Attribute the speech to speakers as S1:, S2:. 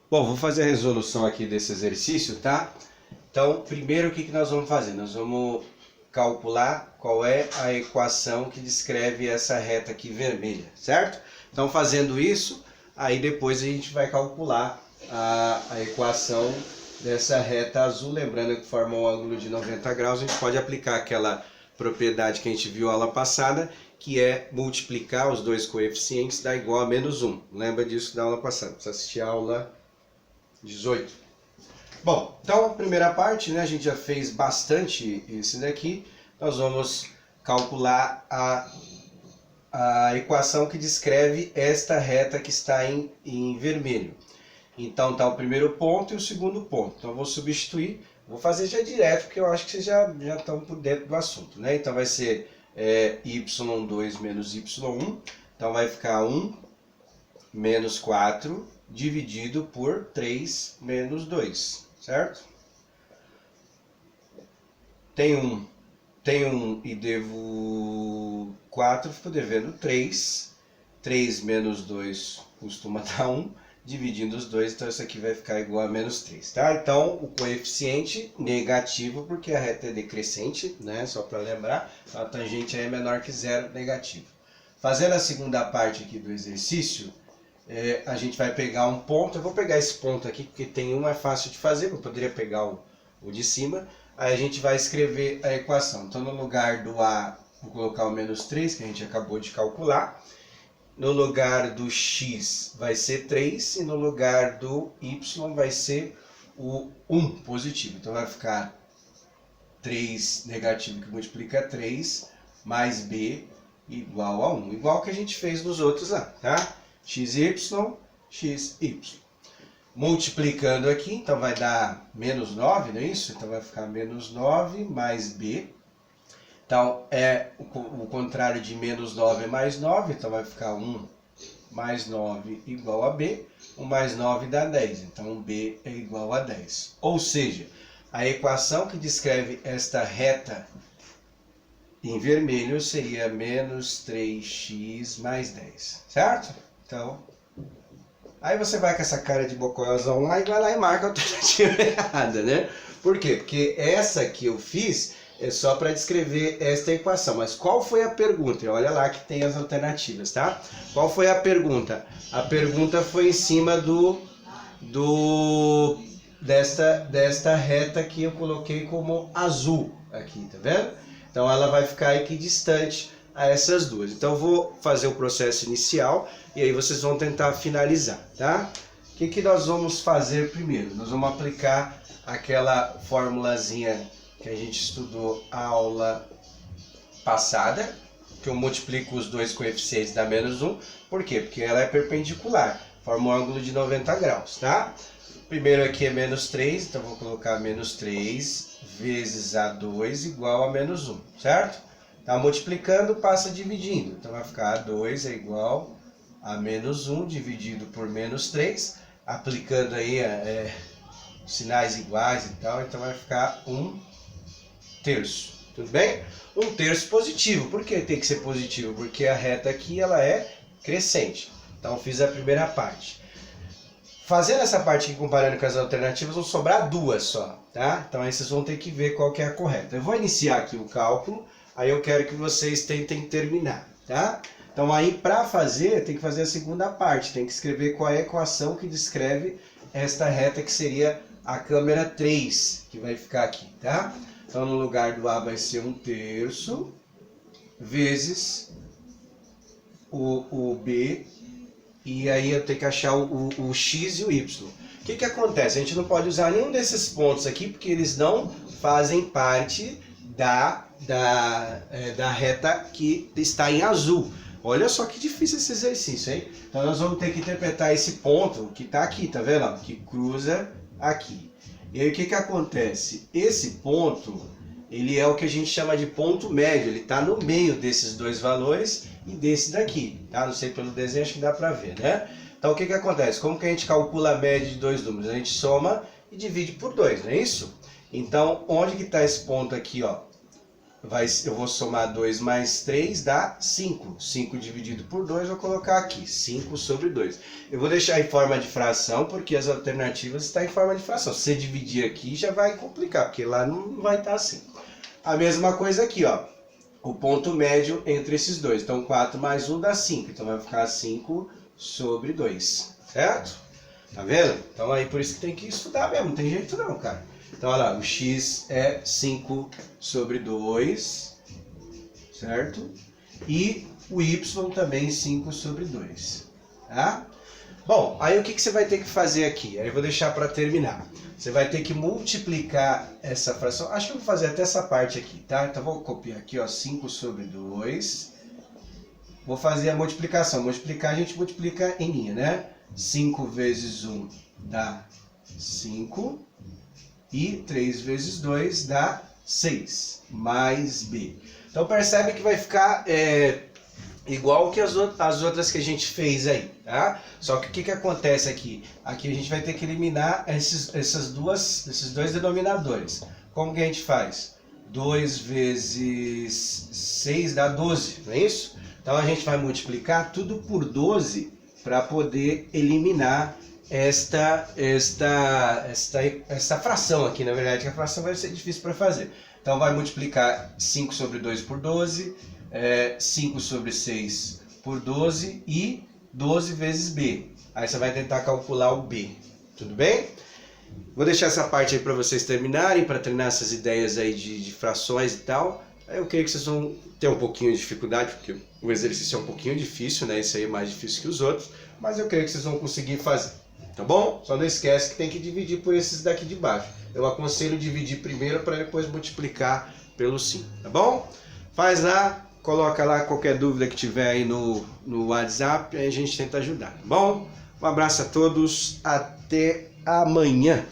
S1: Bom, vou fazer a resolução aqui desse exercício, tá? Então, primeiro o que nós vamos fazer? Nós vamos calcular qual é a equação que descreve essa reta aqui vermelha, certo? Então, fazendo isso, aí depois a gente vai calcular a equação dessa reta azul, lembrando que forma um ângulo de 90 graus, a gente pode aplicar aquela propriedade que a gente viu na aula passada, que é multiplicar os dois coeficientes dá igual a menos 1. Lembra disso da aula passada? Precisa assistir a aula 18. Bom, então a primeira parte, né, a gente já fez bastante esse daqui. Nós vamos calcular a equação que descreve esta reta que está em vermelho. Então tá o primeiro ponto e o segundo ponto. Então eu vou substituir, vou fazer já direto, porque eu acho que vocês já estão por dentro do assunto, né? Então vai ser y2 menos y1, então vai ficar 1 menos 4 dividido por 3 menos 2, certo? Tem 1 e devo 4, fico devendo 3. 3 menos 2 costuma dar 1, dividindo os dois, então isso aqui vai ficar igual a menos 3, tá? Então o coeficiente negativo, porque a reta é decrescente, né? Só para lembrar, a tangente aí é menor que zero, negativo. Fazendo a segunda parte aqui do exercício, a gente vai pegar um ponto. Eu vou pegar esse ponto aqui, porque tem um é fácil de fazer, eu poderia pegar o de cima. Aí a gente vai escrever a equação. Então no lugar do A, vou colocar o menos 3, que a gente acabou de calcular. No lugar do x vai ser 3 e no lugar do y vai ser o 1 positivo. Então vai ficar 3 negativo que multiplica 3 mais b igual a 1. Igual que a gente fez nos outros lá, tá? xy, xy. Multiplicando aqui, então vai dar menos 9, não é isso? Então vai ficar menos 9 mais b. Então, o contrário de menos 9 é mais 9, então vai ficar 1 mais 9 igual a b. 1 mais 9 dá 10, então b é igual a 10. Ou seja, a equação que descreve esta reta em vermelho seria menos 3x mais 10, certo? Então, aí você vai com essa cara de bocóiozão lá e vai lá e marca a alternativa errada, né? Por quê? Porque essa que eu fiz é só para descrever esta equação. Mas qual foi a pergunta? Olha lá que tem as alternativas, tá? Qual foi a pergunta? A pergunta foi em cima desta reta que eu coloquei como azul aqui, tá vendo? Então ela vai ficar equidistante a essas duas. Então eu vou fazer o processo inicial e aí vocês vão tentar finalizar, tá? O que nós vamos fazer primeiro? Nós vamos aplicar aquela formulazinha que a gente estudou a aula passada, que eu multiplico os dois coeficientes dá menos 1. Por quê? Porque ela é perpendicular, forma um ângulo de 90 graus, tá? Primeiro aqui é menos 3, então vou colocar menos 3 vezes A2 igual a menos 1, certo? Tá multiplicando, passa dividindo, então vai ficar A2 é igual a menos 1 dividido por menos 3, aplicando aí sinais iguais e tal, então vai ficar 1 terço, tudo bem? 1 terço positivo. Por que tem que ser positivo? Porque a reta aqui ela é crescente. Então fiz a primeira parte. Fazendo essa parte aqui, comparando com as alternativas, vão sobrar duas só, tá? Então aí vocês vão ter que ver qual que é a correta. Eu vou iniciar aqui o cálculo, aí eu quero que vocês tentem terminar, tá? Então aí para fazer, tem que fazer a segunda parte, tem que escrever qual é a equação que descreve esta reta que seria a câmera 3, que vai ficar aqui, tá? Então no lugar do A vai ser 1 terço vezes o B, e aí eu tenho que achar o x e o y. O que acontece? A gente não pode usar nenhum desses pontos aqui, porque eles não fazem parte da reta que está em azul. Olha só que difícil esse exercício, hein? Então nós vamos ter que interpretar esse ponto que está aqui, tá vendo? Que cruza aqui. E aí o que acontece? Esse ponto, ele é o que a gente chama de ponto médio, ele está no meio desses dois valores e desse daqui, tá? Não sei pelo desenho, acho que dá para ver, né? Então o que acontece? Como que a gente calcula a média de dois números? A gente soma e divide por 2, não é isso? Então onde que está esse ponto aqui, ó? eu vou somar 2 mais 3, dá 5. 5 dividido por 2, vou colocar aqui, 5 sobre 2. Eu vou deixar em forma de fração, porque as alternativas estão em forma de fração. Se você dividir aqui, já vai complicar, porque lá não vai estar assim. A mesma coisa aqui, ó. O ponto médio entre esses dois. Então, 4 mais 1 dá 5. Então, vai ficar 5 sobre 2. Certo? Tá vendo? Então, aí por isso que tem que estudar mesmo. Não tem jeito não, cara. Então, olha lá. O x é 5 sobre 2. Certo? E o y também 5 sobre 2. Tá? Bom, aí o que você vai ter que fazer aqui? Aí eu vou deixar para terminar. Você vai ter que multiplicar essa fração. Acho que eu vou fazer até essa parte aqui, tá? Então vou copiar aqui, ó, 5 sobre 2. Vou fazer a multiplicação. Multiplicar, a gente multiplica em linha, né? 5 vezes 1 dá 5. E 3 vezes 2 dá 6. Mais B. Então percebe que vai ficar igual que as outras que a gente fez aí, tá? Só que o que acontece aqui? Aqui a gente vai ter que eliminar esses dois denominadores. Como que a gente faz? 2 vezes 6 dá 12, não é isso? Então a gente vai multiplicar tudo por 12 para poder eliminar esta fração aqui, na verdade, que a fração vai ser difícil para fazer. Então vai multiplicar 5 sobre 2 por 12, 5 sobre 6 por 12 e 12 vezes B. Aí você vai tentar calcular o B. Tudo bem? Vou deixar essa parte aí para vocês terminarem, para treinar essas ideias aí de frações e tal. Aí eu creio que vocês vão ter um pouquinho de dificuldade, porque o exercício é um pouquinho difícil, né? Esse aí é mais difícil que os outros, mas eu creio que vocês vão conseguir fazer. Tá bom? Só não esquece que tem que dividir por esses daqui de baixo. Eu aconselho dividir primeiro para depois multiplicar pelo 5, tá bom? Faz lá. Coloca lá qualquer dúvida que tiver aí no WhatsApp, aí a gente tenta ajudar, tá bom? Um abraço a todos, até amanhã!